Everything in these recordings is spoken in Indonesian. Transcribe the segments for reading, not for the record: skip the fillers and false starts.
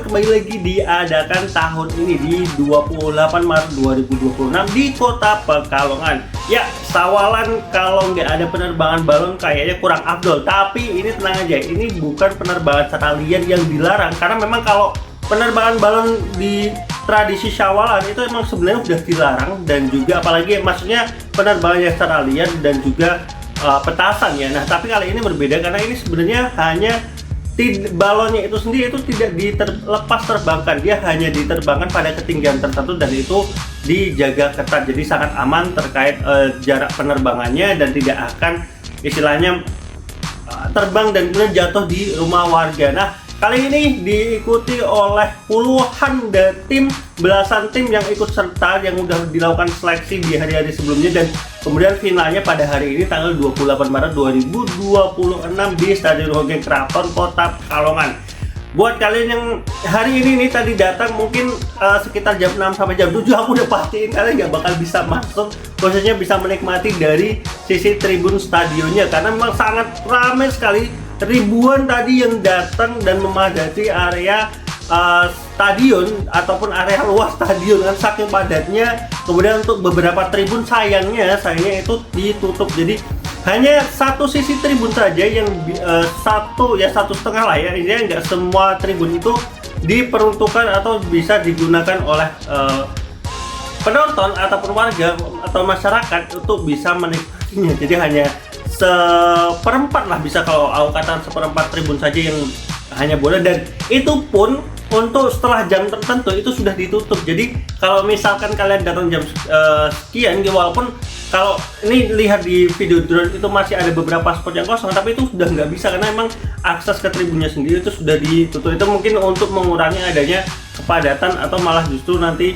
kembali lagi diadakan tahun ini di 28 Maret 2026 di Kota Pekalongan. Ya, Sawalan kalau nggak ada penerbangan balon kayaknya kurang afdol. Tapi ini tenang aja, ini bukan penerbangan secara liar yang dilarang. Karena memang kalau penerbangan balon di tradisi Syawalan itu emang sebenarnya udah dilarang. Dan juga apalagi maksudnya penerbangan yang secara liar dan juga petasan ya. Nah, tapi kali ini berbeda karena ini sebenarnya hanya balonnya itu sendiri itu tidak dilepas terbangkan, dia hanya diterbangkan pada ketinggian tertentu dan itu dijaga ketat, jadi sangat aman terkait jarak penerbangannya dan tidak akan istilahnya terbang dan kemudian jatuh di rumah warga. Nah, kali ini diikuti oleh puluhan tim, belasan tim yang ikut serta yang udah dilakukan seleksi di hari-hari sebelumnya dan kemudian finalnya pada hari ini tanggal 28 Maret 2026 di Stadion Hockey Keraton Kota Pekalongan. Buat kalian yang hari ini nih tadi datang mungkin sekitar jam 6 sampai jam 7 aku udah pastiin kalian nggak bakal bisa masuk, khususnya bisa menikmati dari sisi tribun stadionnya karena memang sangat ramai sekali, ribuan tadi yang datang dan memadati area stadion ataupun area luas stadion kan saking padatnya. Kemudian untuk beberapa tribun sayangnya itu ditutup, jadi hanya satu sisi tribun saja yang satu setengah lah ya, ini nggak semua tribun itu diperuntukkan atau bisa digunakan oleh penonton ataupun warga atau masyarakat untuk bisa menikmatinya. Jadi hanya seperempat lah, bisa kalau aku katakan seperempat tribun saja yang hanya boleh, dan itu pun untuk setelah jam tertentu itu sudah ditutup. Jadi kalau misalkan kalian datang jam sekian, walaupun kalau ini lihat di video drone itu masih ada beberapa spot yang kosong, tapi itu sudah nggak bisa karena memang akses ke tribunnya sendiri itu sudah ditutup. Itu mungkin untuk mengurangi adanya kepadatan atau malah justru nanti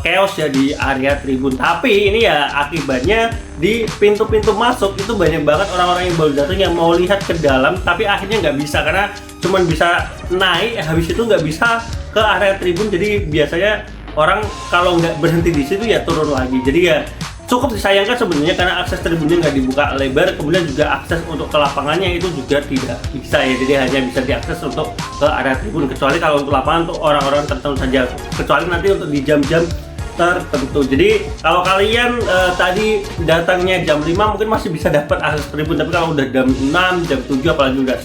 chaos ya di area tribun. Tapi ini ya akibatnya di pintu-pintu masuk itu banyak banget orang-orang yang baru datang yang mau lihat ke dalam, tapi akhirnya nggak bisa karena cuman bisa naik, habis itu nggak bisa ke area tribun. Jadi biasanya orang kalau nggak berhenti di situ ya turun lagi. Jadi ya cukup disayangkan sebenarnya karena akses tribunnya nggak dibuka lebar, kemudian juga akses untuk ke lapangannya itu juga tidak bisa ya, jadi hanya bisa diakses untuk ke area tribun, kecuali kalau untuk lapangan untuk orang-orang tertentu saja, kecuali nanti untuk di jam-jam tertentu. Jadi kalau kalian tadi datangnya jam 5 mungkin masih bisa dapat akses tribun, tapi kalau udah jam 6, jam 7 apalagi udah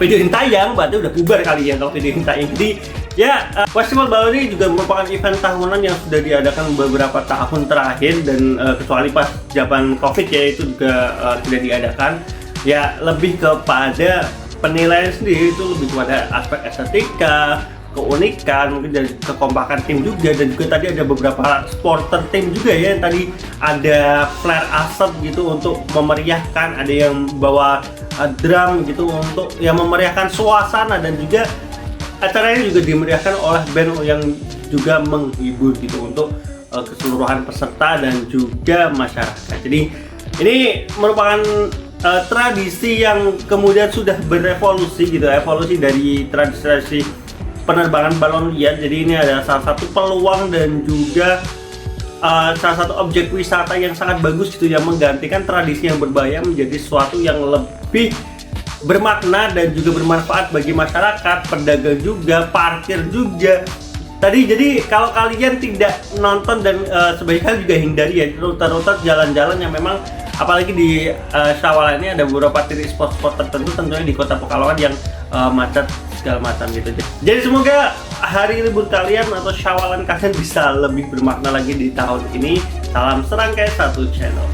video ini tayang berarti udah bubar kalian kalau video ini tayang. Jadi ya, Festival Balon ini juga merupakan event tahunan yang sudah diadakan beberapa tahun terakhir dan kecuali pas zaman Covid ya itu juga tidak diadakan. Ya, lebih kepada penilaian sendiri itu lebih kepada aspek estetika, keunikan, mungkin dari kekompakan tim juga, dan juga tadi ada beberapa supporter tim juga ya, yang tadi ada flare asap gitu untuk memeriahkan, ada yang bawa drum gitu untuk yang memeriahkan suasana, dan juga acara ini juga dimeriahkan oleh band yang juga menghibur gitu untuk keseluruhan peserta dan juga masyarakat. Jadi ini merupakan tradisi yang kemudian sudah berevolusi gitu, evolusi dari tradisi penerbangan balon liar. Jadi ini adalah salah satu peluang dan juga salah satu objek wisata yang sangat bagus gitu, yang menggantikan tradisi yang berbahaya menjadi sesuatu yang lebih bermakna dan juga bermanfaat bagi masyarakat, pedagang juga, parkir juga. Jadi kalau kalian tidak nonton dan sebaiknya juga hindari ya rute-rute jalan-jalan yang memang apalagi di Syawalan ini ada beberapa titik spot-spot tertentu tentunya di Kota Pekalongan yang macet segala macam gitu. Jadi semoga hari libur kalian atau Syawalan kalian bisa lebih bermakna lagi di tahun ini. Salam serangkai satu channel.